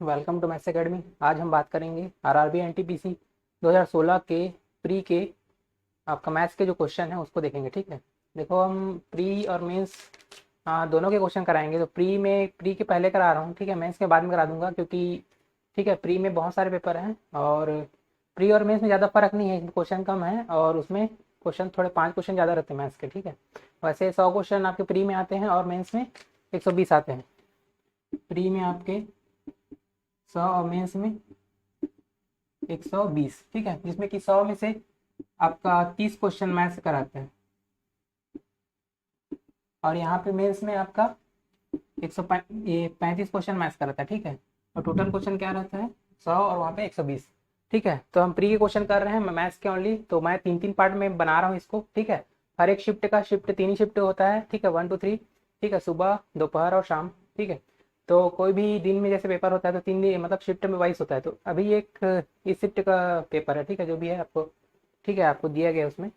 Welcome to maths academy. आज हम बात करेंगे आरआरबी एनटीपीसी 2016 के प्री के आपका मैथ्स के जो क्वेश्चन है उसको देखेंगे। ठीक है, देखो हम प्री और मेंस दोनों के क्वेश्चन कराएंगे। तो प्री के पहले करा रहा हूँ, ठीक है, मेंस के बाद में करा दूंगा क्योंकि ठीक है प्री में बहुत सारे पेपर हैं और प्री और मेंस में ज़्यादा फर्क नहीं है, इसमें क्वेश्चन कम है और उसमें क्वेश्चन थोड़े 5 क्वेश्चन ज़्यादा रहते हैं मैथ्स के। ठीक है, वैसे 100 क्वेश्चन आपके प्री में आते हैं और मेंस में 120 आते हैं। प्री में आपके 100 और मेंस में 120। ठीक है, जिसमें कि 100 में से आपका 30 क्वेश्चन मैथ्स कराते हैं और यहाँ पे मेंस में आपका 135 क्वेश्चन मैथ्स कराता है। ठीक है, और टोटल क्वेश्चन क्या रहता है 100 और वहाँ पे 120। ठीक है, तो हम प्री के क्वेश्चन कर रहे हैं मैथ्स के ओनली, तो मैं 3 पार्ट में बना रहा हूँ इसको। ठीक है, हर एक शिफ्ट 3 ही शिफ्ट होता है। ठीक है, 1 to 3। ठीक है, सुबह दोपहर और शाम। ठीक है, तो कोई भी दिन में जैसे पेपर होता है तो 3 दिन मतलब शिफ्ट में वाइज होता है। तो अभी एक इस शिफ्ट का पेपर है। ठीक है, जो भी है आपको, ठीक है, आपको दिया गया उसमें।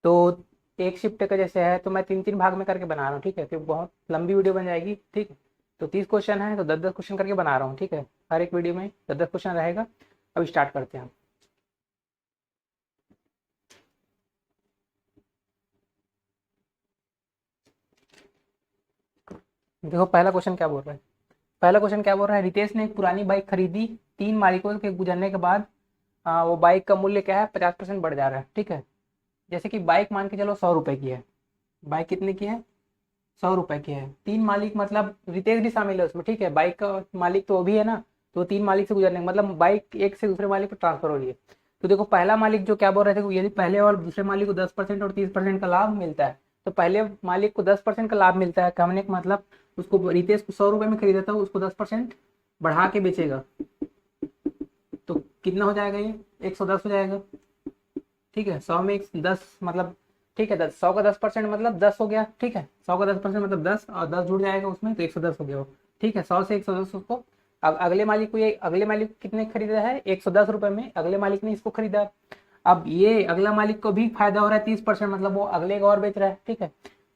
तो एक शिफ्ट का जैसे है तो मैं 3 भाग में करके बना रहा हूँ। ठीक है, क्योंकि बहुत लंबी वीडियो बन जाएगी। ठीक है, तो 30 क्वेश्चन है तो 10-10 क्वेश्चन करके बना रहा हूँ। ठीक है, हर एक वीडियो में 10-10 क्वेश्चन रहेगा। अब स्टार्ट करते हैं। देखो पहला क्वेश्चन क्या बोल रहा है। पहला क्वेश्चन क्या बोल रहा है, रितेश ने एक पुरानी बाइक खरीदी, 3 मालिकों के गुजरने के बाद वो बाइक का मूल्य क्या है 50% बढ़ जा रहा है। ठीक है, जैसे कि बाइक मान के चलो 100 रुपए की है। बाइक कितने की है 100 रुपए की है। 3 मालिक मतलब रितेश भी शामिल है उसमें। ठीक है, बाइक का मालिक तो वो भी है ना, तो 3 मालिक से गुजरने मतलब बाइक एक से दूसरे मालिक पर ट्रांसफर हो रही है। तो देखो पहला मालिक जो क्या बोल रहे थे, यदि पहले और दूसरे मालिक को 10% और 30% का लाभ मिलता है तो पहले मालिक को 10% का लाभ मिलता है। कहने का मतलब उसको रितेश को 100 रुपए में खरीदा था, उसको 10% बढ़ा के बेचेगा तो कितना हो जाएगा, ये 110 हो जाएगा। ठीक है, 100 में 10 मतलब, ठीक है, 100 का 10% मतलब 10 हो गया। ठीक है, 100 का 10% मतलब 10 और 10 जुड़ जाएगा उसमें तो 110 हो गया वो। ठीक है, 100 से 110 उसको। अब अगले मालिक को, ये अगले मालिक को कितने खरीदा है 110 रुपए में अगले मालिक ने इसको खरीदा। अब ये अगला मालिक को भी फायदा हो रहा है 30%, मतलब वो अगले को और बेच रहा है। ठीक है,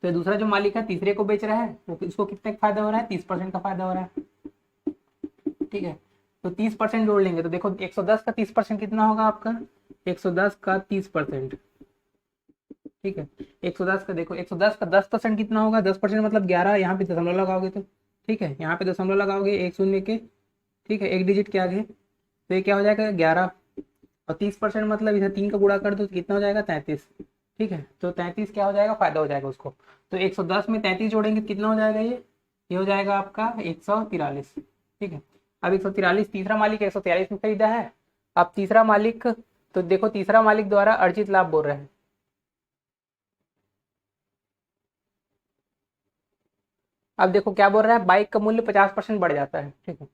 तो दूसरा जो मालिक है तीसरे को बेच रहा है, वो इसको कितने का फायदा हो रहा है 30% का फायदा हो रहा है। ठीक है, तो 30% जोड़ लेंगे तो देखो 110 का 30% कितना होगा आपका, 110 का 30%। ठीक है, 110 का देखो 110 का 10% कितना होगा, 10% मतलब 11, यहाँ पे दशमलव लगाओगे तो ठीक है, यहाँ पे दशमलव लगाओगे एक शून्य के, ठीक है, एक डिजिट के आगे, तो ये क्या हो जाएगा 11। और 30% मतलब इसे 3 का गुणा कर दो तो कितना हो जाएगा 33। ठीक है, तो 33 क्या हो जाएगा फायदा हो जाएगा उसको। तो 110 में 33 जोड़ेंगे तो कितना हो जाएगा, ये हो जाएगा आपका 143। ठीक है, अब 143 तीसरा मालिक 143 में खरीदा है। अब तीसरा मालिक, तो देखो तीसरा मालिक द्वारा अर्जित लाभ बोल रहे हैं। अब देखो क्या बोल रहा है, बाइक का मूल्य 50% बढ़ जाता है। ठीक है,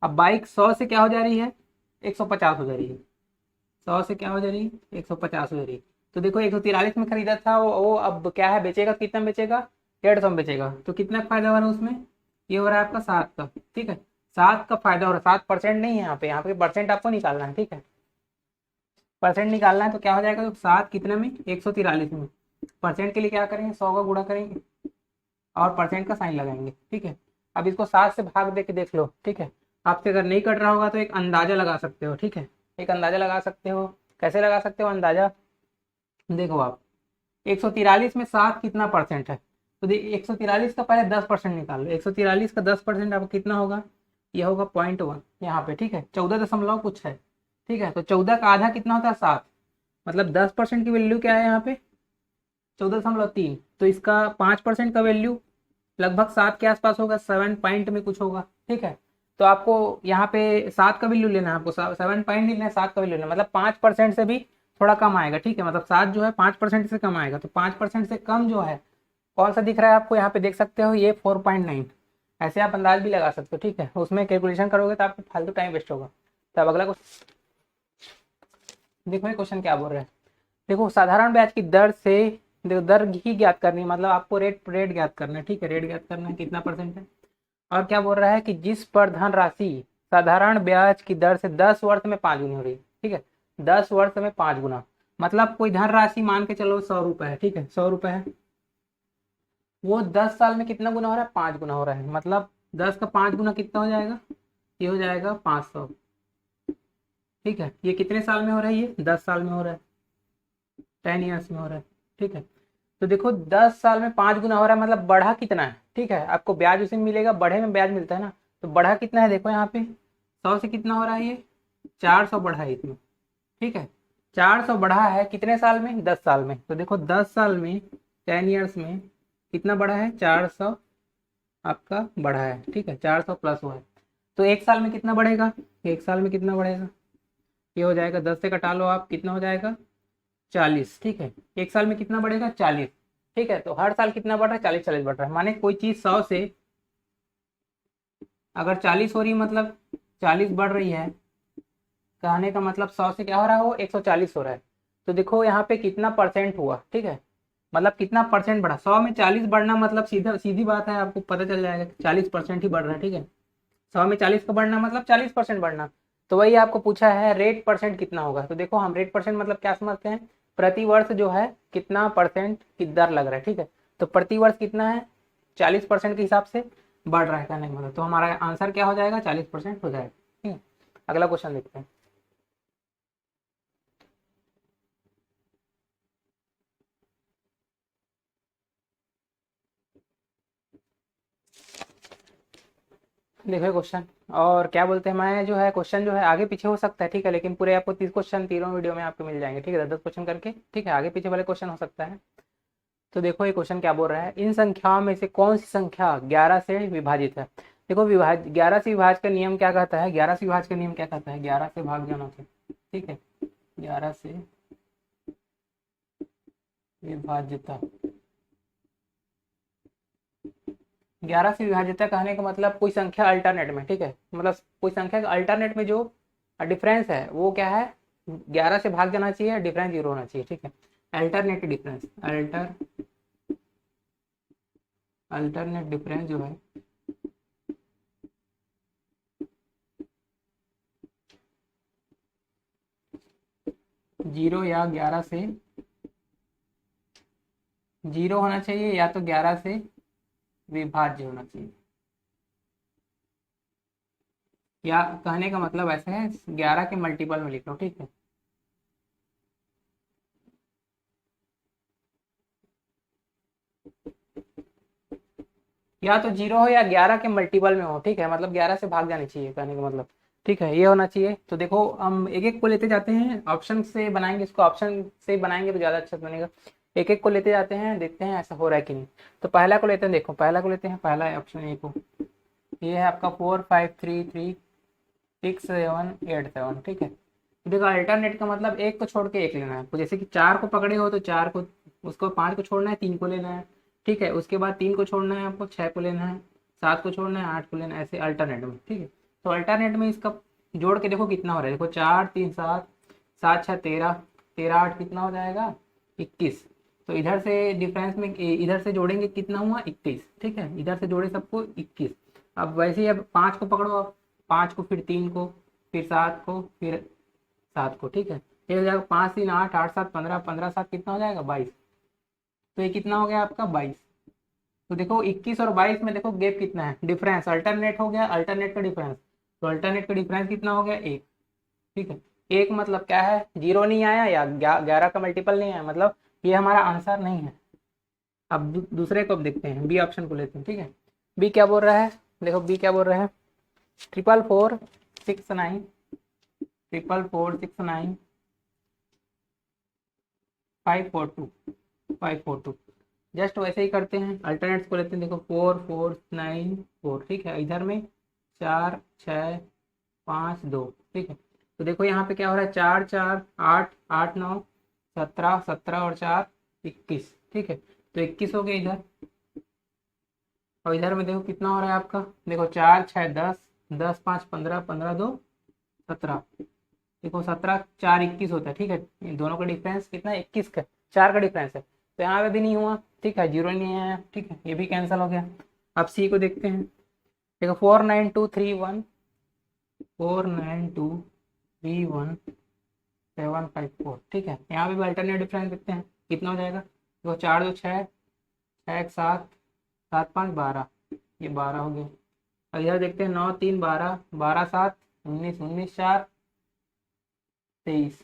अब बाइक 100 से क्या हो जा रही है 150 हो जा रही है। 100 से क्या हो जा रही है 150 हो जा रही है। तो देखो 143 में खरीदा था वो अब क्या है बेचेगा, कितना बेचेगा 150 में बेचेगा तो कितना फायदा हो रहा है उसमें, ये हो रहा है आपका 7 का। ठीक है, 7 का फायदा हो रहा है, 7% नहीं है यहाँ पे परसेंट आपको निकालना है। ठीक है, परसेंट निकालना है तो क्या हो जाएगा, तो 7 कितने में 143 में। परसेंट के लिए क्या करेंगे 100 का गुणा करेंगे और परसेंट का साइन लगाएंगे। ठीक है, अब इसको 7 से भाग दे के देख लो। ठीक है, आपसे अगर नहीं कट रहा होगा तो एक अंदाजा लगा सकते हो। ठीक है, एक अंदाजा लगा सकते हो। कैसे लगा सकते हो अंदाजा, देखो आप 143 में 7 कितना परसेंट है, तो 143 का पहले 10% निकाल लो। 143 का 10% आपको कितना होगा, यह होगा 0.1 यहाँ पे। ठीक है, 14 दशमलव कुछ है। ठीक है, तो 14 का आधा कितना होता है 7, मतलब 10% की वैल्यू क्या है यहाँ पे 14.3। तो इसका 5% का वैल्यू लगभग 7 के आसपास होगा, 7 पॉइंट में कुछ होगा। ठीक है, तो आपको यहाँ पे 7 का वैल्यू लेना है, आपको 7 पॉइंट नहीं लेना है, 7 का वैल्यू लेना है, मतलब 5% से भी थोड़ा कम आएगा। ठीक है, मतलब 7 जो है 5% से कम आएगा, तो 5% से कम जो है कौन सा दिख रहा है आपको, यहाँ पे देख सकते हो ये 4.9। ऐसे आप अंदाज भी लगा सकते हो। ठीक है, उसमें कैलकुलेशन करोगे तो आपको फालतू टाइम वेस्ट होगा। तो अब अगला क्वेश्चन देखो, ये क्वेश्चन क्या बोल रहे हैं। देखो साधारण ब्याज की दर से, देखो दर ही ज्ञात करनी है, मतलब आपको रेट रेट ज्ञात करना है। ठीक है, रेट ज्ञात करना है कितना परसेंट है। और क्या बोल रहा है कि जिस पर धनराशि साधारण ब्याज की दर से 10 वर्ष में 5 गुनी हो रही है। ठीक है, 10 वर्ष में 5 गुना, मतलब कोई धनराशि मान के चलो 100 रुपए है। ठीक है, 100 रुपए है, वो 10 साल में कितना गुना हो रहा है 5 गुना हो रहा है, मतलब 10 का 5 गुना कितना हो जाएगा, ये हो जाएगा 500। ठीक है, ये कितने साल में हो रहा है? ये 10 साल में हो रहा है, 10 ईयर्स में हो रहा है। ठीक है, तो देखो 10 साल में 5 गुना हो रहा है, मतलब बढ़ा कितना है? ठीक है, आपको ब्याज उसी में मिलेगा, बढ़े में ब्याज मिलता है ना, तो बढ़ा कितना है देखो यहाँ पे, 100 से कितना हो रहा है ये, 400 बढ़ा है इसमें। ठीक है, 400 बढ़ा है कितने साल में? 10 साल में। तो देखो 10 साल में, 10 ईयर्स में कितना बढ़ा है? 400 आपका बढ़ा है। ठीक है, 400 प्लस हुआ है। तो एक साल में कितना बढ़ेगा? एक साल में कितना बढ़ेगा? ये हो जाएगा, 10 से कटा लो आप, कितना हो जाएगा? 40। ठीक है, एक साल में कितना बढ़ेगा? 40। ठीक है, तो हर साल कितना बढ़ रहा है? 40 40 बढ़ रहा है। माने कोई चीज 100 से अगर 40 हो रही है, मतलब 40 बढ़ रही है, कहने का मतलब 100 से क्या हो रहा है? वो 140 हो रहा है। तो देखो यहाँ पे कितना परसेंट हुआ। ठीक है, मतलब कितना परसेंट बढ़ा? 100 में 40 बढ़ना मतलब सीधा सीधी बात है, आपको पता चल जाएगा 40% ही बढ़ रहा है। ठीक है, 100 में 40 का बढ़ना मतलब 40% बढ़ना। तो वही आपको पूछा है रेट परसेंट कितना होगा। तो देखो हम रेट परसेंट मतलब क्या समझते हैं? प्रति वर्ष जो है कितना परसेंट की दर लग रहा है। ठीक है, तो प्रति वर्ष कितना है? 40% के हिसाब से बढ़ रहा है कहने का मतलब। तो हमारा आंसर क्या हो जाएगा? 40% हो जाएगा। ठीक है, अगला क्वेश्चन देखते हैं। देखो क्वेश्चन, और क्या बोलते हैं, मैं जो है क्वेश्चन जो है आगे पीछे हो सकता है। ठीक है, लेकिन पूरे आपको 30 क्वेश्चन तीनों वीडियो में आपको मिल जाएंगे। ठीक है, 10 क्वेश्चन करके। ठीक है, आगे पीछे वाले क्वेश्चन हो सकता है। तो देखो ये क्वेश्चन क्या बोल रहा है, इन संख्याओं में से कौन सी संख्या 11 से विभाजित है? देखो 11 से विभाज का नियम क्या कहता है? 11 से विभाज का नियम क्या कहता है? 11 से भाग जाना से। ठीक है, 11 से विभाज्यता, 11 से विभाज्यता कहने का मतलब कोई संख्या अल्टरनेट में। ठीक है, मतलब कोई संख्या का अल्टरनेट में जो डिफरेंस है वो क्या है? 11 से भाग जाना चाहिए, डिफरेंस 0 होना चाहिए। ठीक है, अल्टरनेट डिफरेंस, अल्टरनेट डिफरेंस जो है 0 या 11 से 0 होना चाहिए, या तो 11 से विभाज्य होना चाहिए। या कहने का मतलब ऐसा है 11 के मल्टीपल में लिख लो। ठीक है, या तो 0 हो या 11 के मल्टीपल में हो। ठीक है, मतलब 11 से भाग जानी चाहिए कहने का मतलब। ठीक है, ये होना चाहिए। तो देखो हम एक एक को लेते जाते हैं, ऑप्शन से बनाएंगे इसको, ऑप्शन से बनाएंगे तो ज़्यादा अच्छा बनेगा। एक एक को लेते जाते हैं, देखते हैं ऐसा हो रहा है कि नहीं। तो पहला को लेते हैं, देखो पहला को लेते हैं, पहला ऑप्शन ए को, ये है आपका 4 5 3 3 6 7 8 7। ठीक है, देखो अल्टरनेट का मतलब एक को छोड़ के एक लेना है। तो जैसे कि 4 को पकड़े हो तो 4 को, उसको 5 को छोड़ना है, 3 को लेना है। ठीक है, उसके बाद 3 को छोड़ना है आपको, 6 को लेना है, 7 को छोड़ना है, 8 को लेना है, ऐसे अल्टरनेट में। ठीक है, तो अल्टरनेट में इसका जोड़ के देखो कितना हो रहा है। देखो 4 3 7, 7 6 13, 13 8 कितना हो जाएगा? 21। तो इधर से डिफरेंस में इधर से जोड़ेंगे कितना हुआ? 21। ठीक है, इधर से जोड़े सबको 21। अब वैसे ही अब 5 को पकड़ो, अब 5 को, फिर 3 को, फिर 7 को, फिर 7 को। ठीक है, ये हो जाएगा 5 3 8, 8 7 15, 15 7 कितना हो जाएगा? 22। तो ये कितना हो गया आपका? 22। तो देखो 21 और 22 में देखो गैप कितना है, डिफरेंस, अल्टरनेट हो गया, अल्टरनेट का डिफरेंस। तो अल्टरनेट का डिफरेंस कितना हो गया? 1। ठीक है, एक मतलब क्या है? 0 नहीं आया या 11 का मल्टीपल नहीं आया, मतलब ये हमारा आंसर नहीं है। अब दूसरे को अब देखते हैं, बी ऑप्शन को लेते हैं। ठीक है, बी क्या बोल रहा है? देखो बी क्या बोल रहा है, 444 6 9, 444 6 9 542 जस्ट वैसे ही करते हैं, अल्टरनेट्स को लेते हैं। देखो 4 4 9 4। ठीक है, इधर में 4 6 5 2। ठीक है, तो देखो यहाँ पे क्या हो रहा है, 4 4 8 8 9 17 17 और 4 21। ठीक है, तो 21 हो गया इधर, और इधर में देखो कितना हो रहा है आपका, देखो 4 6 10, 10 5 15, 15 2 17। देखो 17 4 21 होता है। ठीक है, इन दोनों का डिफरेंस कितना है? 21 का, 4 का डिफरेंस है। तो यहाँ पे भी नहीं हुआ। ठीक है, 0 नहीं आया। ठीक है, ये भी कैंसिल हो गया। अब सी को देखते हैं। देखो 49231 ठीक है, यहाँ पे भी अल्टरनेट डिफरेंस देखते हैं कितना हो जाएगा। देखो 4 2 6, 6 1 7, 7 5 12, ये 12 हो गया। और इधर देखते हैं 9 3 12, 12 7 19, 19 4 23।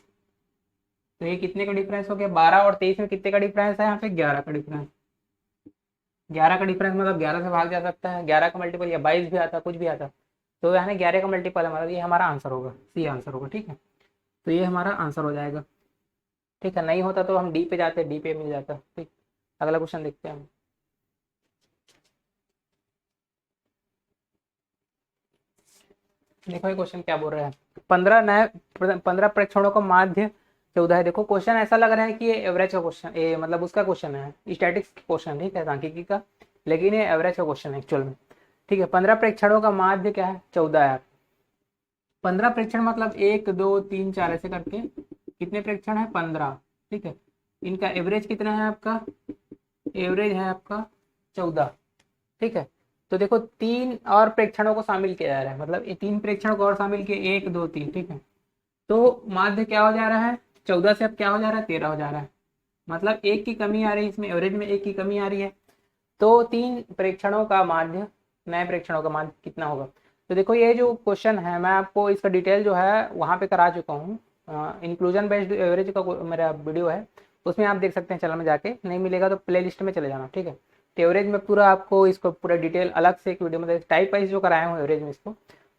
तो ये कितने का डिफरेंस हो गया? 12 और 23 में कितने का डिफरेंस है? यहाँ पे 11 का डिफरेंस। 11 का डिफरेंस मतलब 11 से भाग जा सकता है, 11 का मल्टीपल या 22 भी आता, कुछ भी आता। तो यानी 11 का मल्टीपल है, मतलब ये हमारा आंसर होगा, सी आंसर होगा। ठीक है, तो ये हमारा आंसर हो जाएगा। ठीक है, नहीं होता तो हम डी पे जाते, डी पे मिल जाता। ठीक, अगला क्वेश्चन देखते हैं हम। देखो ये क्वेश्चन क्या बोल रहा है, 15 प्रेक्षणों का माध्य 14 है। देखो क्वेश्चन ऐसा लग रहा है कि ये एवरेज का क्वेश्चन, ये मतलब उसका क्वेश्चन है, स्टैटिक्स क्वेश्चन, ठीक है, सांख्यिकी का, लेकिन ये एवरेज का क्वेश्चन है एक्चुअल में। ठीक है, 15 प्रेक्षणों का माध्य क्या है? 14 है। 15 प्रेक्षण मतलब 1 2 3 4 ऐसे करके कितने प्रेक्षण है? 15। ठीक है, इनका एवरेज कितना है आपका? एवरेज है आपका 14। ठीक है, तो देखो 3 और प्रेक्षणों को शामिल किया जा रहा है, मतलब ये 3 प्रेक्षणों को और शामिल किए, 1 2 3। ठीक है, तो माध्य क्या हो जा रहा है? 14 से अब क्या हो जा रहा है? 13 हो जा रहा है, मतलब एक की कमी आ रही है इसमें, एवरेज में एक की कमी आ रही है। तो 3 प्रेक्षणों का माध्य, नए प्रेक्षणों का माध्य कितना होगा? तो देखो ये जो क्वेश्चन है, मैं आपको इसका डिटेल जो है वहाँ पे करा चुका हूँ, इंक्लूजन बेस्ड एवरेज का मेरा वीडियो है, उसमें आप देख सकते हैं, चैनल में जाके, नहीं मिलेगा तो प्ले लिस्ट में चले जाना। ठीक है, तो एवरेज में पूरा आपको इसको पूरा डिटेल अलग से एक वीडियो में टाइप वाइज जो कराया हूँ एवरेज में इसको।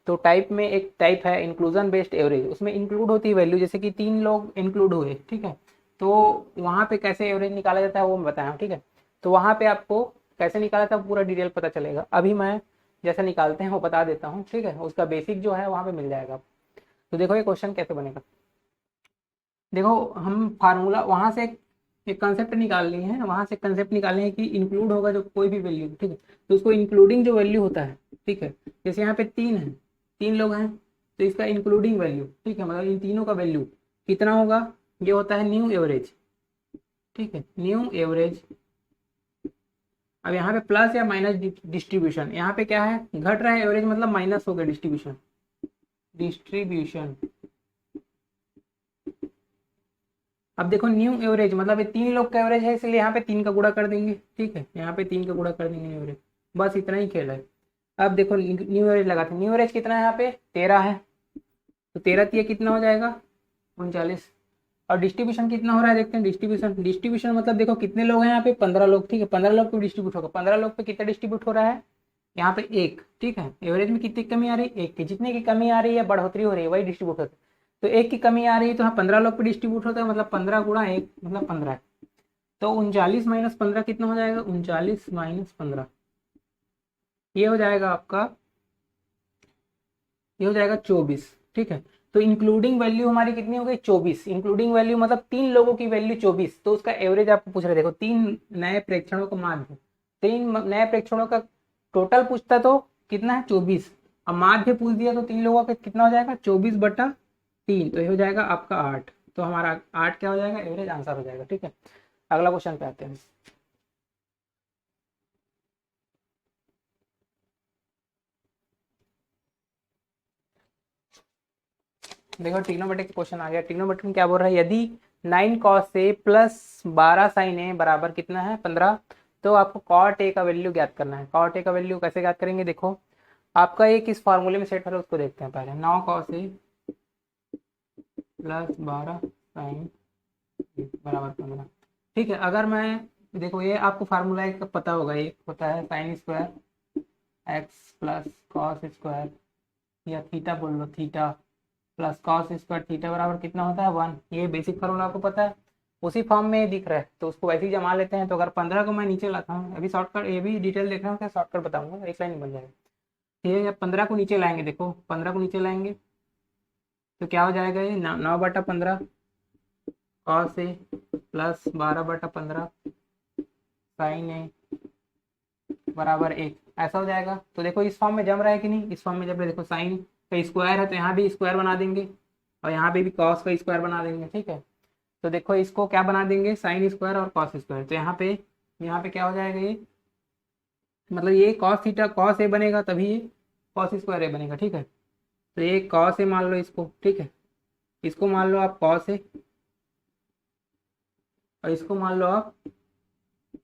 तो टाइप में एक टाइप है इंक्लूजन बेस्ड एवरेज, उसमें इंक्लूड होती है वैल्यू, जैसे कि 3 लोग इंक्लूड हुए। ठीक है, तो वहाँ पे कैसे एवरेज निकाला जाता है वो मैं बताया हूँ। ठीक है, तो वहाँ पे आपको कैसे निकाला था पूरा डिटेल पता चलेगा। अभी मैं जैसे निकालते हैं वो बता देता हूँ। ठीक है, उसका बेसिक जो है वहाँ पे मिल जाएगा। तो देखो ये क्वेश्चन कैसे बनेगा। देखो हम फार्मूला वहाँ से एक कंसेप्ट निकालनी है, वहाँ से कंसेप्ट निकालनी है कि इंक्लूड होगा जो कोई भी वैल्यू। ठीक है, तो उसको इंक्लूडिंग जो वैल्यू होता है, ठीक है, जैसे यहाँ पे 3 है, 3 लोग हैं, तो इसका इंक्लूडिंग वैल्यू, ठीक है, मतलब इन तीनों का वैल्यू कितना होगा? ये होता है न्यू एवरेज। ठीक है, न्यू एवरेज। अब यहाँ पे प्लस या माइनस डिस्ट्रीब्यूशन, यहाँ पे क्या है? घट रहा है एवरेज, मतलब माइनस हो गया डिस्ट्रीब्यूशन। डिस्ट्रीब्यूशन। अब देखो न्यू एवरेज मतलब ये 3 लोग का एवरेज है, इसलिए यहाँ पे 3 का गुणा कर देंगे। ठीक है, यहाँ पे 3 का गुणा कर देंगे एवरेज, बस इतना ही खेल है। अब देखो न्यू एवरेज लगाते हैं, न्यू एवरेज कितना है? यहाँ पे 13 है, तो 13 तिया कितना हो जाएगा? 39। और डिस्ट्रीब्यूशन कितना हो रहा है देखते हैं। डिस्ट्रीब्यूशन, डिस्ट्रीब्यूशन मतलब देखो कितने लोग हैं यहाँ पे? 15 लोग। ठीक है, 15 लोग पे डिस्ट्रीब्यूट होगा, 15 लोग पे कितना डिस्ट्रीब्यूट हो रहा है? यहाँ पे 1। ठीक है, एवरेज में कितनी कमी आ रही है? 1 की। जितने की कमी आ रही है बढ़ोतरी हो रही है, वही डिस्ट्रीब्यूट होता है। तो 1 की कमी आ रही है, तो यहाँ 15 लोग पे डिस्ट्रीब्यूट होता है, मतलब 15 गुणा 1 मतलब 15। तो 39 माइनस 15 कितना हो जाएगा? 39 माइनस 15, ये हो जाएगा आपका, ये हो जाएगा 24। ठीक है, तो इंक्लूडिंग वैल्यू हमारी कितनी हो गई? 24। इंक्लूडिंग वैल्यू मतलब 3 लोगों की वैल्यू 24, तो उसका एवरेज आपको पूछ रहे। देखो 3 नए प्रेक्षणों का माध्य, 3 नए प्रेक्षणों का टोटल पूछता तो कितना है? 24। अब माध्य पूछ दिया तो 3 लोगों का कितना हो जाएगा? 24/3, तो ये हो जाएगा आपका 8। तो हमारा 8 क्या हो जाएगा? एवरेज आंसर हो जाएगा। ठीक है, अगला क्वेश्चन पे आते हैं। देखो ट्रिग्नोमेट्रिक क्वेश्चन आ गया। ट्रिग्नोमेट्रिक में क्या बोल रहा है? यदि 9 cos ए प्लस 12 sin ए बराबर कितना है? 15। तो आपको cot ए का वैल्यू ज्ञात करना है। cot ए का वैल्यू कैसे ज्ञात करेंगे? देखो आपका ये किस फार्मूले में सेट हो रहा है उसको देखते हैं पहले। 9 cos ए प्लस 12 sin ए बराबर 15। ठीक है, अगर मैं, देखो ये आपको फार्मूला एक पता होगा, ये होता है sine square x plus cos square, या थीटा बोल लो, theta plus cos square theta बराबर कितना होता है? 1। ये बेसिक फार्मूला आपको पता है, उसी फॉर्म में दिख रहा है, तो उसको वैसे ही जमा लेते हैं। तो अगर 15 को मैं नीचे लाता हूँ, अभी शॉर्टकट, ये भी डिटेल देख रहा हूँ, शॉर्टकट बताऊंगा, एक लाइन बन जाएगा। ठीक है, जब 15 को नीचे लाएंगे, देखो 15 को नीचे लाएंगे तो क्या हो जाएगा? ये 9/15 कॉस ए प्लस 12/15 साइन ए बराबर 1, ऐसा हो जाएगा। तो देखो इस फॉर्म में जम रहा है कि नहीं? इस फॉर्म में जब रहा है, देखो साइन का स्क्वायर है तो यहाँ भी स्क्वायर बना देंगे, और यहाँ पे भी कॉस का स्क्वायर बना देंगे। ठीक है, तो देखो इसको क्या बना देंगे? साइन स्क्वायर और कॉस स्क्वायर। तो यहाँ पे क्या हो जाएगा? ये मतलब ये कॉस थीटा कॉस ए बनेगा, तभी ये कॉस स्क्वायर ए बनेगा। ठीक है, तो ये कॉस ए मान लो इसको। ठीक है, इसको मान लो आप कॉस ए, और इसको मान लो आप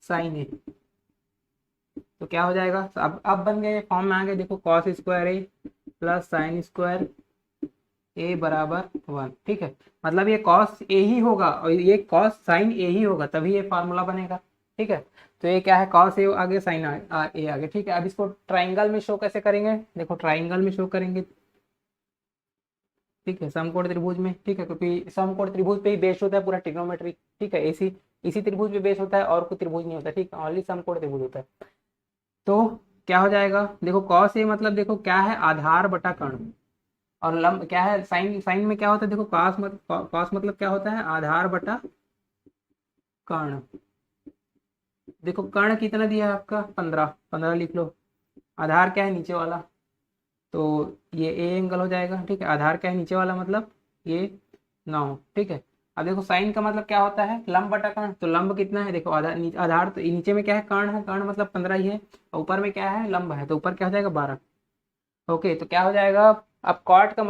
साइन ए। तो क्या हो जाएगा, तो अब बन गए फॉर्म में आ गए, देखो कॉस स्क्वायर ए प्लस साइन स्क्वायर ए बराबर 1। ठीक है, मतलब ये कॉस ए ही होगा और ये कॉस साइन ए ही होगा, तभी ये फार्मूला बनेगा। ठीक है, तो ये क्या है, कॉस ए आगे साइन ए आगे। ठीक है, अब इसको ट्राइंगल में शो कैसे करेंगे, देखो ट्राइंगल में शो करेंगे। ठीक है, समकोण त्रिभुज में। ठीक है, क्योंकि समकोण त्रिभुज पे ही बेस्ड होता है पूरा ट्रिग्नोमेट्री। ठीक है, इसी त्रिभुज पे बेस्ड होता है, और कोई त्रिभुज नहीं होता। ठीक है, ओनली समकोण त्रिभुज होता है। तो क्या हो जाएगा, देखो कॉस ए मतलब देखो क्या है, आधार बटा कर्ण, और लंब क्या है, साइन साइन में क्या होता है, देखो कॉस मतलब क्या होता है, आधार बटा कर्ण। देखो कर्ण कितना दिया है आपका, 15, 15 लिख लो। आधार क्या है, नीचे वाला, तो ये ए एंगल हो जाएगा। ठीक है, आधार क्या है, नीचे वाला, मतलब ये 9। ठीक है, अब देखो साइन का मतलब क्या होता है, लंब बटा कर्ण। तो लंब कितना है, देखो आधार तो नीचे में क्या है, कर्ण है, कर्ण मतलब 15 ही है, और ऊपर में क्या है, लंब है, तो ऊपर क्या हो जाएगा, 12। ओके, तो क्या हो जाएगा, अब कॉट का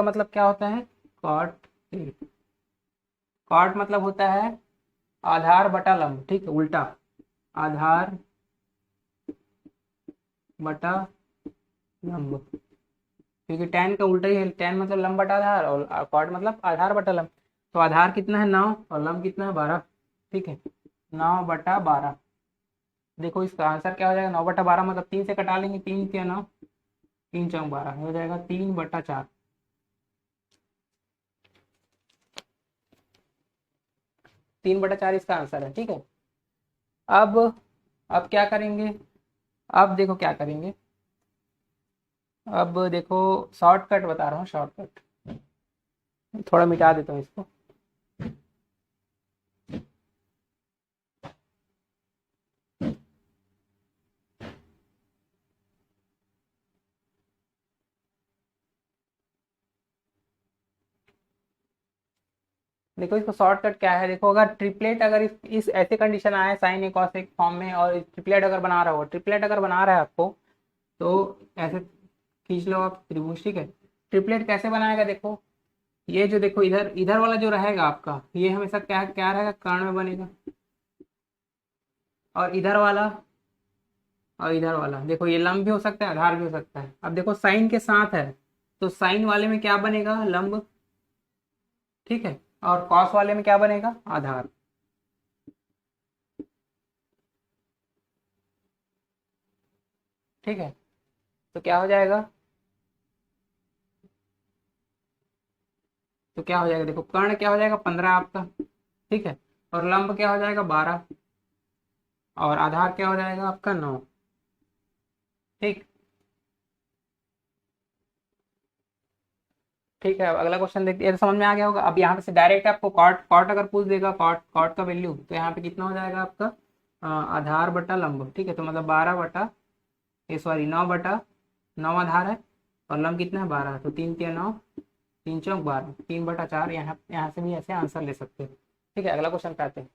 मतलब क्या होता है, कॉट कॉट मतलब होता है आधार बटा लंब। ठीक है, उल्टा, आधार बटा लंब, क्योंकि tan का उल्टा ही है, tan मतलब लंब बटा आधार, और कॉट मतलब आधार बटा लंब। तो आधार कितना है, 9, और लंब कितना है, 12। ठीक है, 9/12। देखो इसका आंसर क्या हो जाएगा, 9/12, मतलब 3 से कटा लेंगे, 3 के 9, 3 चौक 12 हो जाएगा, 3/4। 3/4 इसका आंसर है। ठीक है, अब अब क्या करेंगे, अब देखो क्या करेंगे, अब देखो शॉर्टकट बता रहा हूँ, शॉर्टकट थोड़ा मिटा देता हूँ इसको। देखो इसको शॉर्टकट क्या है, देखो अगर ट्रिपलेट, अगर इस ऐसे कंडीशन आए साइन ए कॉस एक फॉर्म में, और ट्रिपलेट अगर बना रहा हो, ट्रिपलेट अगर बना रहा है आपको, तो ऐसे खींच लो आप त्रिभुज। ठीक है, ट्रिपलेट कैसे बनाएगा, देखो ये जो देखो इधर इधर वाला जो रहेगा आपका, ये हमेशा क्या क्या रहेगा, कर्ण में बनेगा, और इधर वाला, और इधर वाला देखो ये लंब भी हो सकता है, आधार भी हो सकता है। अब देखो साइन के साथ है, तो साइन वाले में क्या बनेगा, लंब। ठीक है, और कॉस वाले में क्या बनेगा, आधार। ठीक है, तो क्या हो जाएगा, तो क्या हो जाएगा, देखो कर्ण क्या हो जाएगा, 15 आपका। ठीक है, और लंब क्या हो जाएगा, 12, और आधार क्या हो जाएगा आपका, 9। ठीक, ठीक है, अब अगला क्वेश्चन देखते हैं, ये तो समझ में आ गया होगा। अब यहाँ पे से डायरेक्ट आपको कॉट कॉट अगर पूछ देगा, कॉट कॉट का वैल्यू, तो यहाँ पे कितना हो जाएगा आपका, आधार बटा लंब। ठीक है, तो मतलब 12 बटा, ये सॉरी 9/9 आधार है, और लंब कितना है, 12, तो 3 × 9, 3 × 4 = 12, 3/4। यहाँ यहाँ से भी ऐसे आंसर ले सकते हैं। ठीक है, अगला क्वेश्चन पे आते हैं।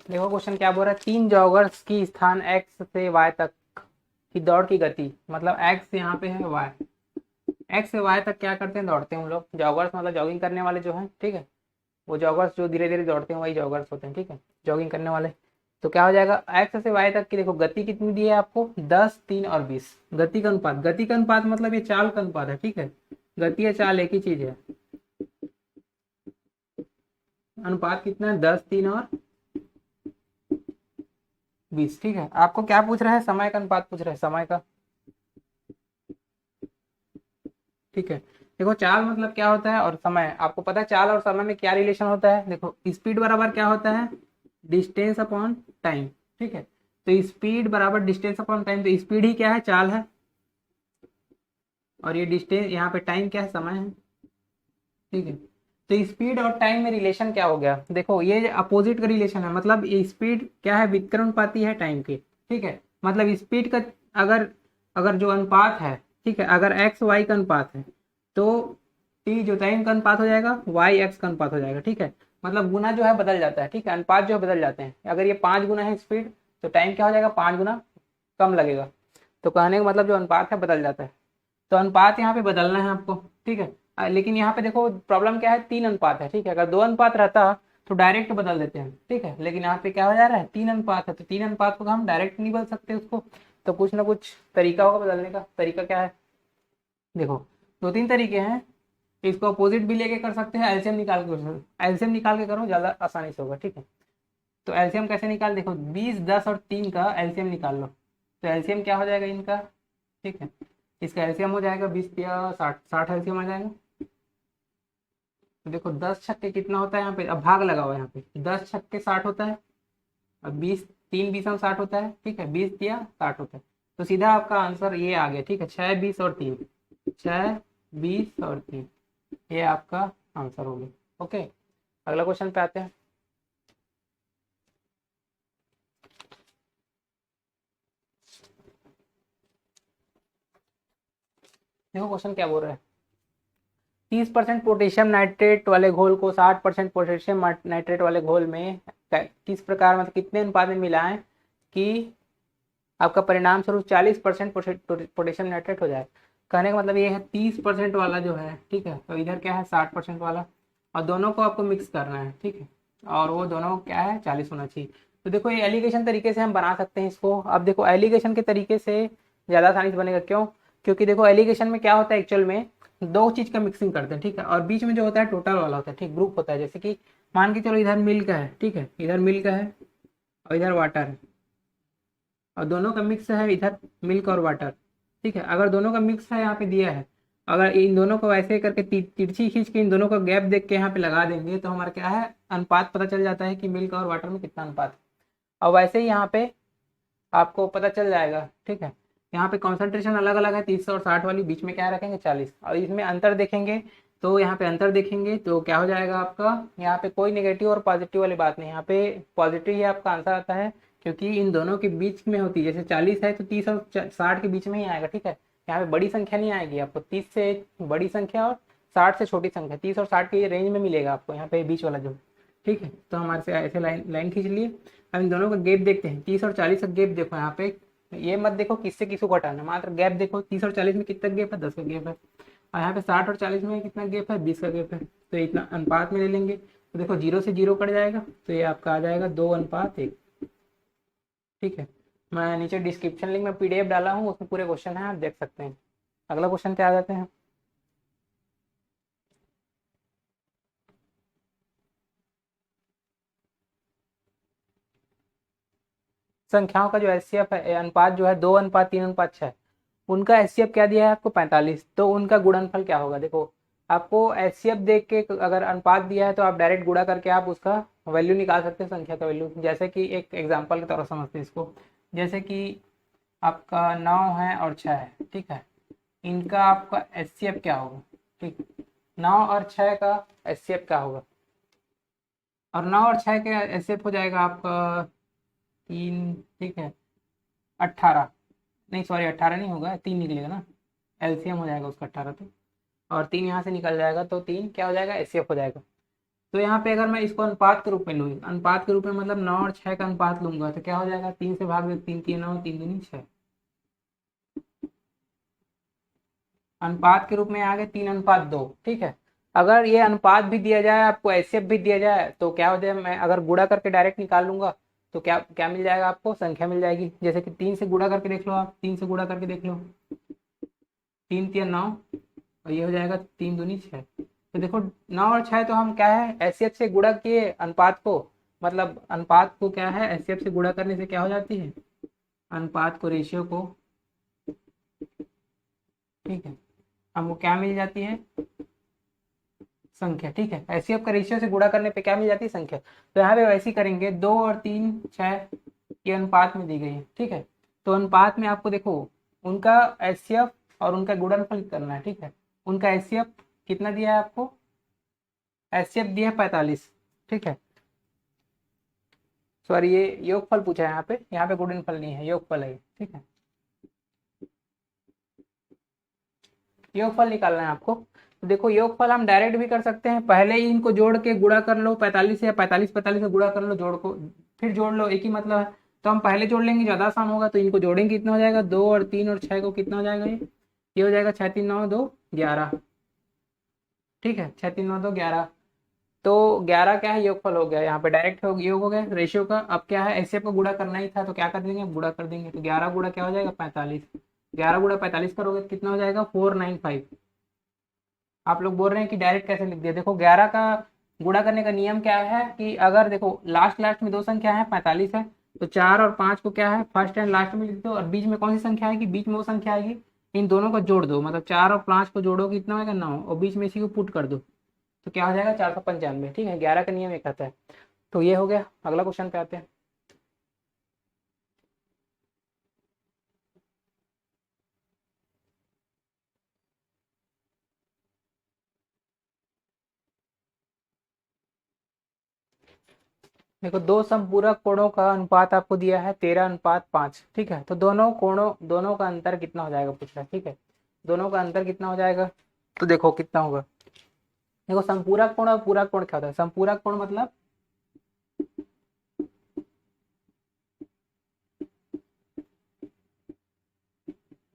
देखो क्वेश्चन क्या बोल रहा है, 3 जॉगर्स की स्थान x से y तक की दौड़ की गति, मतलब x यहाँ पे है, y, x से y तक क्या करते हैं, दौड़ते हैं हम लोग। जॉगर्स मतलब जॉगिंग करने वाले जो हैं। ठीक है, वो जॉगर्स जो धीरे धीरे दौड़ते हैं वही जॉगर्स होते हैं। ठीक है, जॉगिंग करने वाले। तो क्या हो जाएगा, x से y तक की देखो गति कितनी दी है आपको, 10, 3 और 20। गति का अनुपात, गति का अनुपात मतलब ये चाल का अनुपात है। ठीक है, गति या चाल एक ही चीज है। अनुपात कितना है, 10, 3 और 20। ठीक है, आपको क्या पूछ रहा है, समय का अनुपात पूछ रहा है, समय का। ठीक है, देखो चाल मतलब क्या होता है, और समय आपको पता है, चाल और समय में क्या रिलेशन होता है। देखो स्पीड बराबर क्या होता है, डिस्टेंस अपॉन टाइम। ठीक है, तो स्पीड बराबर डिस्टेंस अपॉन टाइम, तो स्पीड ही क्या है, चाल है, और ये डिस्टेंस यहाँ पे टाइम क्या है, समय है। ठीक है, तो स्पीड और टाइम में रिलेशन क्या हो गया, देखो ये अपोजिट का रिलेशन है, मतलब ये स्पीड क्या है, व्युत्क्रमानुपाती है टाइम के। ठीक है, मतलब स्पीड का अगर अगर जो अनुपात है, ठीक है, अगर एक्स वाई का अनुपात है, तो टी जो टाइम का अनुपात हो जाएगा, वाई एक्स का अनुपात हो जाएगा। ठीक है, मतलब गुना जो है बदल जाता है। ठीक है, अनुपात जो है बदल जाते हैं। अगर ये 5 गुना है स्पीड, तो टाइम क्या हो जाएगा, 5 गुना कम लगेगा। तो कहने का मतलब जो अनुपात है बदल जाता है, तो अनुपात यहाँ पे बदलना है आपको। ठीक है, लेकिन यहाँ पे देखो प्रॉब्लम क्या है, 3 अनुपात है, ठीक है। अगर 2 अनुपात रहता तो डायरेक्ट बदल देते हैं, ठीक है। लेकिन यहाँ पे क्या हो जा रहा है, 3 अनुपात है, तो 3 अनुपात को हम डायरेक्ट नहीं बदल सकते उसको, तो कुछ ना कुछ तरीका होगा बदलने का। तरीका क्या है, देखो 2-3 तरीके हैं। इसको अपोजिट भी लेके कर सकते हैं, एलसीएम निकाल के कर सकते हैं। एलसीएम निकाल के करो, ज़्यादा आसानी से होगा, ठीक है। तो एलसीएम कैसे निकाल, देखो 20, 10 और 3 का एलसीएम निकाल लो। तो एलसीएम क्या हो जाएगा इनका, ठीक है। इसका एलसीएम हो जाएगा 20 या 60, 60 एलसीएम आ जाएगा। तो देखो 10 छक्के कितना होता है यहाँ पे, अब भाग लगा हुआ है यहाँ पे, 10 छक्के 60 होता है। अब 20, 3 20 में 60 होता है, ठीक है। 20 दिया 60 होता है। तो सीधा आपका आंसर ये आ गया, ठीक है। 6, 20 और 3, 6, 20 और 3, ये आपका आंसर हो गया। ओके, अगला क्वेश्चन पे आते हैं। देखो क्वेश्चन क्या बोल रहा है, 30% पोटेशियम नाइट्रेट वाले घोल को 60% पोटेशियम नाइट्रेट वाले घोल में किस प्रकार, मतलब कितने अनुपात में मिलाएं कि आपका परिणाम स्वरूप 40% पोटेशियम नाइट्रेट हो जाए। कहने का मतलब ये है 30% वाला जो है, ठीक है, तो इधर क्या है 60% वाला, और दोनों को आपको मिक्स करना है, ठीक है। और वो दोनों क्या है 40 होना चाहिए। तो देखो ये एलिगेशन तरीके से हम बना सकते हैं इसको। अब देखो एलिगेशन के तरीके से ज़्यादा आसानी से बनेगा, क्यों, क्योंकि देखो एलिगेशन में क्या होता है, एक्चुअल में दो चीज़ का मिक्सिंग करते हैं, ठीक है। और बीच में जो होता है टोटल वाला होता है, ठीक, ग्रुप होता है। जैसे कि मान के चलो इधर मिल्क है, ठीक है, इधर मिल्क है और इधर वाटर है, और दोनों का मिक्स है इधर मिल्क और वाटर, ठीक है। अगर दोनों का मिक्स है यहाँ पे दिया है, अगर इन दोनों को ऐसे करके तिरछी खींच के इन दोनों का गैप देख के यहाँ पे लगा देंगे तो हमारा क्या है, अनुपात पता चल जाता है कि मिल्क और वाटर में कितना अनुपात है। और वैसे ही यहाँ पे आपको पता चल जाएगा, ठीक है। यहाँ पे कॉन्सेंट्रेशन अलग अलग है, 30 और 60 वाली, बीच में क्या रखेंगे 40, और इसमें अंतर देखेंगे तो यहाँ पे अंतर देखेंगे तो क्या हो जाएगा आपका, यहाँ पे कोई नेगेटिव और पॉजिटिव वाली बात नहीं, यहाँ पे पॉजिटिव ही आपका आंसर आता है, क्योंकि इन दोनों के बीच में होती है। जैसे 40 है तो 30 और 60 के बीच में ही आएगा, ठीक है। यहाँ पे बड़ी संख्या नहीं आएगी आपको, 30 से बड़ी संख्या और 60 से छोटी संख्या, 30 और 60 के रेंज में मिलेगा आपको यहाँ पे बीच वाला जो, ठीक है। तो हमारे से ऐसे लाइन लाइन खींच लिए। अब इन दोनों का गैप देखते हैं, 30 और 40 का गैप देखो यहाँ पे, ये मत देखो किससे किसको घटाना, मात्र गैप देखो, 30 और 40 में कितना गैप है, 10 का गैप है। और यहाँ पे 60 और 40 में कितना गैप है, 20 का गैप है। तो इतना अनुपात में ले लेंगे तो देखो 0 से 0 कट जाएगा, तो ये आपका आ जाएगा 2:1, ठीक है। मैं नीचे डिस्क्रिप्शन लिंक में पीडीएफ डाला हूँ, उसमें पूरे क्वेश्चन है, आप देख सकते हैं। अगला क्वेश्चन पे आ जाते हैं। संख्याओं का जो एचसीएफ है, अनुपात जो है 2:3:6, उनका एचसीएफ क्या दिया है आपको 45, तो उनका गुणनफल क्या होगा। देखो आपको एचसीएफ देख के अगर अनुपात दिया है तो आप डायरेक्ट गुणा करके आप उसका वैल्यू निकाल सकते हैं, संख्या का वैल्यू। जैसे कि एक एग्जांपल की तरह समझते हैं इसको, जैसे कि आपका 9 है और 6 है, ठीक है, इनका आपका एचसीएफ क्या होगा, ठीक, 9 और 6 का एचसीएफ क्या होगा, और 9 और 6 का एचसीएफ हो जाएगा आपका 3, ठीक है, 18, नहीं सॉरी 18 नहीं होगा, 3 निकलेगा ना, एलसीएम हो जाएगा उसका 18, तो और 3 यहाँ से निकल जाएगा तो 3 क्या हो जाएगा, एचसीएफ हो जाएगा। तो यहाँ पे अगर मैं इसको अनुपात के रूप में लूँ, अनुपात के रूप में मतलब 9 और 6 का अनुपात लूंगा तो क्या हो जाएगा, 3 से भाग दे, 3 3 9, 3 दूनी 6, अनुपात के रूप में आ गए 3:2, ठीक है। अगर ये अनुपात भी दिया जाए आपको, एचसीएफ भी दिया जाए, तो क्या हो जाए, मैं अगर गुणा करके डायरेक्ट निकाल लूंगा तो क्या क्या मिल जाएगा आपको, संख्या मिल जाएगी। जैसे कि 3 से गुणा करके देख लो, आप 3 से गुणा करके देख लो, 3 3 9, और ये हो जाएगा 3 दूनी 6। तो देखो 9 और 6 तो हम क्या है एचसीएफ से गुणा किए अनुपात को, मतलब अनुपात को क्या है एचसीएफ से गुणा करने से क्या हो जाती है, अनुपात को, रेशियो को, ठीक है, हमको क्या मिल जाती है, संख्या, ठीक है। एचसीएफ का रेशियो से गुणा करने पे क्या मिल जाती है, संख्या। तो यहाँ पे वैसे ही करेंगे, 2 और 3 6 ये अनुपात में दी गई है, ठीक है। तो अनुपात में आपको देखो उनका एचसीएफ और उनका गुणनफल करना है, ठीक है। उनका एचसीएफ कितना दिया है आपको, एचसीएफ दिया है 45, ठीक है। सॉरी ये योगफल पूछा है यहाँ पे गुणनफल नहीं है, योगफल है, ठीक है। योगफल निकालना है आपको। तो देखो योगफल हम डायरेक्ट भी कर सकते हैं, पहले ही इनको जोड़ के गुणा कर लो 45 से, या 45 45 से गुणा कर लो, जोड़ को फिर जोड़ लो, एक ही मतलब है। तो हम पहले जोड़ लेंगे, ज़्यादा आसान होगा। तो इनको जोड़ेंगे कितना हो जाएगा, 2 और 3 और 6 को कितना हो जाएगा, ये हो जाएगा 6 3 9 2 11, ठीक है, 6 3 9 2 11। तो 11 क्या है, योगफल हो गया, यहाँ पे डायरेक्ट योग हो गया रेशियो का। अब क्या है, ऐसे आपको गुणा करना ही था तो क्या कर देंगे, गुणा कर देंगे। तो 11 गुणा क्या हो जाएगा, 45। 11 गुणा 45 करोगे तो कितना हो जाएगा, 495। आप लोग बोल रहे हैं कि डायरेक्ट कैसे लिख दिया, देखो 11 का गुणा करने का नियम क्या है कि अगर देखो लास्ट लास्ट में दो संख्या है, 45 है, तो 4 और 5 को क्या है फर्स्ट एंड लास्ट में लिख दो, और बीच में कौन सी संख्या आएगी, बीच में वो संख्या आएगी, इन दोनों को जोड़ दो, मतलब 4 और 5 को जोड़ो कितना होगा, 9, और बीच में इसी को पुट कर दो तो क्या हो जाएगा, 495। ठीक है, 11 का नियम एक आता है। तो ये हो गया, अगला क्वेश्चन पे आते हैं। देखो दो समपूरक कोणों का अनुपात आपको दिया है 13:5। ठीक है, तो दोनों का अंतर कितना हो जाएगा पूछ रहा है। ठीक है, दोनों का अंतर कितना हो जाएगा, तो देखो कितना होगा। देखो संपूरक कोण और पूरक कोण क्या होता है, संपूरक कोण मतलब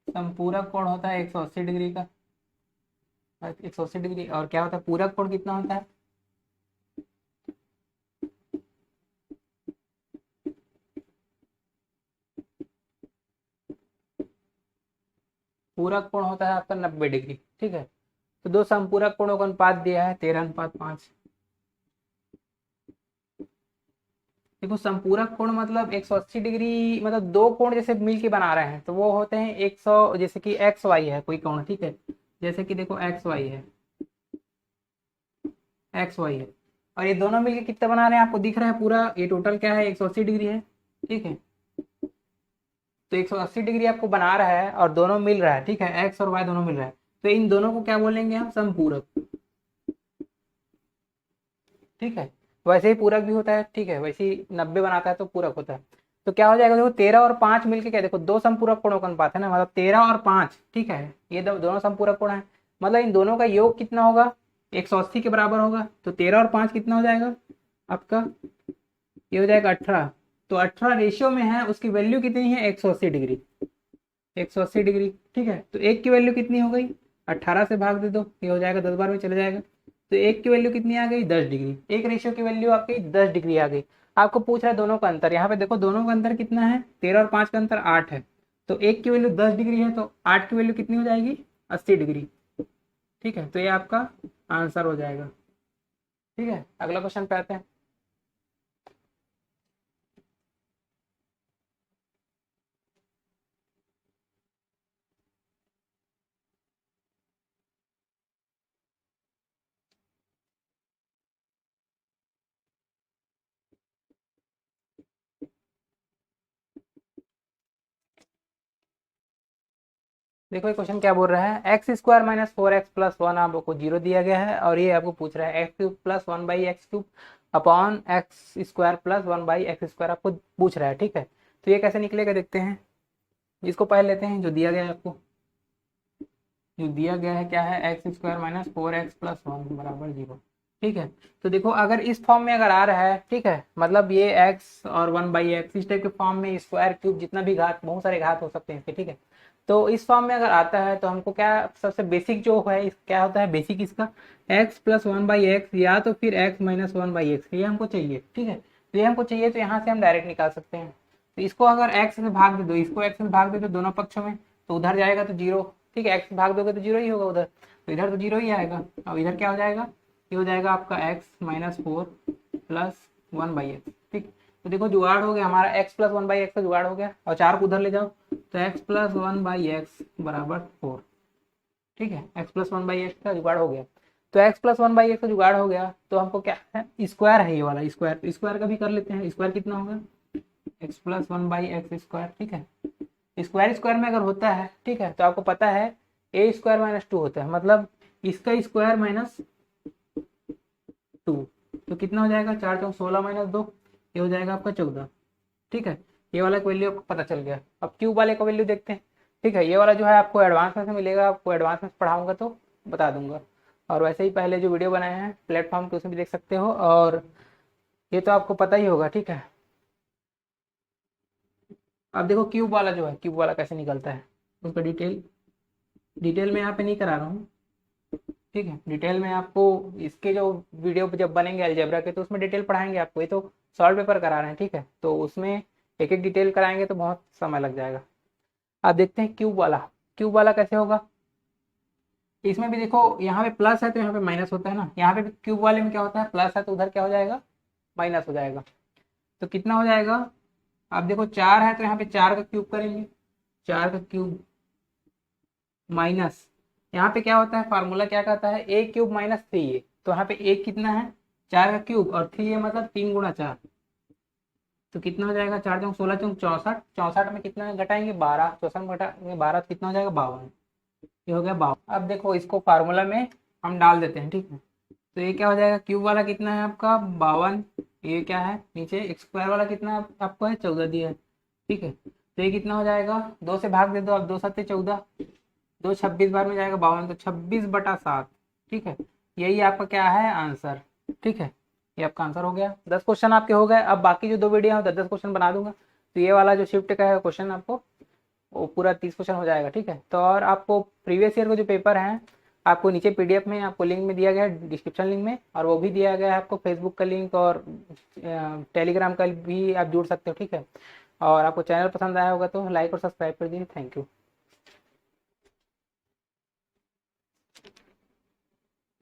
संपूरक कोण होता है 180 डिग्री का, 180 डिग्री। और क्या होता है, पूरक कोण कितना होता है, पूरक कोण होता है आपका 90 डिग्री। ठीक है, तो दो संपूरक कोणों का अनुपात दिया है 13:5। देखो संपूरक कोण मतलब 180 डिग्री, मतलब दो कोण जैसे मिल के बना रहे हैं तो वो होते हैं 100, जैसे कि एक्स वाई है कोई कोण। ठीक है, जैसे कि देखो एक्स वाई है, एक्स वाई है, और ये दोनों मिलके कितना बना रहे हैं आपको दिख रहा है पूरा, ये टोटल क्या है 180 डिग्री है। ठीक है, तो 180 डिग्री आपको बना रहा है और दोनों मिल रहा है। ठीक है, एक्स और वाई दोनों मिल रहा है, तो इन दोनों को क्या बोलेंगे हम, संपूरक। ठीक है, वैसे ही पूरक भी होता है। ठीक है, वैसे ही 90 बनाता है तो पूरक होता है। तो क्या हो जाएगा, देखो 13 और 5 मिलके क्या, देखो दो संपूरक कोणों का अनुपात है ना, मतलब 13 और 5। ठीक है, ये दोनों संपूरक कोण है, मतलब इन दोनों का योग कितना होगा, 180 के बराबर होगा। तो 13 और 5 कितना हो जाएगा आपका, ये हो जाएगा 18। तो 18 रेशियो में है, उसकी वैल्यू कितनी है, 180 डिग्री, 180 डिग्री। ठीक है, तो एक की वैल्यू कितनी हो गई, 18 से भाग दे दो, ये हो जाएगा 10 बार में चले जाएगा। तो एक की वैल्यू कितनी आ गई, 10 डिग्री। एक रेशियो की वैल्यू आपकी 10 डिग्री आ गई। आपको पूछ रहा है दोनों का अंतर, यहाँ पे देखो दोनों का अंतर कितना है, 13 और 5 का अंतर 8 है। तो एक की वैल्यू 10 डिग्री है, तो 8 की वैल्यू कितनी हो जाएगी, 80 डिग्री। ठीक है, तो ये आपका आंसर हो जाएगा। ठीक है, अगला क्वेश्चन पे आते हैं। देखो ये क्वेश्चन क्या बोल रहा है, एक्स स्क्वायर माइनस 4x+1 आपको 0 दिया गया है, और ये आपको पूछ रहा है x cube plus 1/x³ upon x square plus 1/x² आपको पूछ रहा है। ठीक है, तो ये कैसे निकलेगा देखते हैं। इसको पहले लेते हैं जो दिया गया है आपको, जो दिया गया है क्या है, एक्स स्क्वायर माइनस 4x+1 बराबर 0। ठीक है, तो देखो अगर इस फॉर्म में अगर आ रहा है, ठीक है, मतलब ये x और 1/x इस टाइप के फॉर्म में, स्क्वायर क्यूब जितना भी घात, बहुत सारे घात हो सकते हैं इसके। ठीक है, तो इस फॉर्म में अगर आता है तो हमको क्या, सबसे बेसिक जो है क्या होता है, बेसिक इसका x प्लस 1/x या तो फिर x माइनस 1/x, ये हमको चाहिए। ठीक है, तो ये हमको चाहिए, तो यहाँ से हम डायरेक्ट निकाल सकते हैं। तो इसको अगर x से भाग दे दो, इसको x से भाग दे दो दोनों पक्षों में, तो उधर जाएगा तो 0। ठीक है, x भाग दोगे तो 0 ही होगा उधर, तो इधर तो 0 ही आएगा। अब इधर क्या हो जाएगा, ये हो जाएगा आपका x-4 प्लस 1/x। ठीक, तो देखो जुगाड़ हो गया हमारा, x प्लस 1/x का जुगाड़ हो गया, और 4 को उधर ले जाओ तो x प्लस 1/x बराबर 4। ठीक है, x प्लस 1/x का जुगाड़ हो गया। तो x प्लस 1/x का जुगाड़ हो गया, तो हमको क्या है, स्क्वायर है ये वाला, स्क्वायर स्क्वायर का भी कर लेते हैं। स्क्वायर कितना होगा, x प्लस 1/x²। ठीक है, स्क्वायर स्क्वायर में अगर होता है, ठीक है, तो आपको पता है a² - 2 होता है, मतलब इसका स्क्वायर माइनस 2, तो कितना हो जाएगा, 4 चौक 16 माइनस 2, ये हो जाएगा आपका 14। ठीक है, ये वाला वैल्यू आपको पता चल गया। अब क्यूब वाले का वैल्यू देखते हैं। ठीक है, ये वाला जो है आपको एडवांस में से मिलेगा, आपको एडवांस में पढ़ाऊंगा तो बता दूंगा, और वैसे ही पहले जो वीडियो बनाए हैं प्लेटफॉर्म पे उसमें भी देख सकते हो, और ये तो आपको पता ही होगा। ठीक है, अब देखो क्यूब वाला जो है, क्यूब वाला कैसे निकलता है, उसका डिटेल में यहाँ पे नहीं करा रहा हूँ, ठीक है। डिटेल में आपको इसके जो वीडियो जब बनेंगे अलजेब्रा के तो उसमें डिटेल पढ़ाएंगे आपको, ये तो सॉल्व पेपर करा रहे हैं, ठीक है, तो उसमें एक एक डिटेल कराएंगे तो बहुत समय लग जाएगा। अब देखते हैं क्यूब वाला। क्यूब वाला कैसे होगा, इसमें भी देखो यहाँ पे प्लस है तो यहाँ पे माइनस होता है ना, यहाँ पे भी क्यूब वाले में क्या होता है, प्लस है तो उधर क्या हो जाएगा, माइनस हो जाएगा। तो कितना हो जाएगा, अब देखो 4 है तो यहाँ पे 4 का क्यूब करेंगे, 4 का क्यूब माइनस, यहाँ पे क्या होता है फार्मूला क्या कहता है, ए क्यूब माइनस 3 ए, तो यहाँ पे ए कितना है, 4 का क्यूब, और 3 ए मतलब 3 गुणा 4, तो कितना हो जाएगा, 4 चौक 16 चौक 64, 64 में कितना घटाएंगे 12, 64 में घटाएंगे 12 तो कितना हो जाएगा 52, ये हो गया 52। अब देखो इसको फार्मूला में हम डाल देते हैं, ठीक है, तो ये क्या हो जाएगा, क्यूब वाला कितना है आपका 52, ये क्या है नीचे एक्स स्क्वायर वाला कितना आपको है 14 दिया है, ठीक है, तो ये कितना हो जाएगा, 2 से भाग दे दो, अब 2 7 14, 2 26 बार में जाएगा 52, तो 26/7, ठीक है, यही आपका क्या है आंसर, ठीक है, ये आपका आंसर हो गया। 10 क्वेश्चन आपके हो गए। अब बाकी जो 2 वीडियो है 10 10 क्वेश्चन बना दूंगा, तो ये वाला जो शिफ्ट का है क्वेश्चन आपको वो पूरा 30 क्वेश्चन हो जाएगा, ठीक है। तो और आपको प्रीवियस ईयर का जो पेपर है आपको नीचे पीडीएफ में आपको लिंक में दिया गया है, डिस्क्रिप्शन लिंक में, और वो भी दिया गया है आपको फेसबुक का लिंक, और टेलीग्राम का भी आप जुड़ सकते हो, ठीक है। और आपको चैनल पसंद आया होगा तो लाइक और सब्सक्राइब कर दीजिए। Thank you.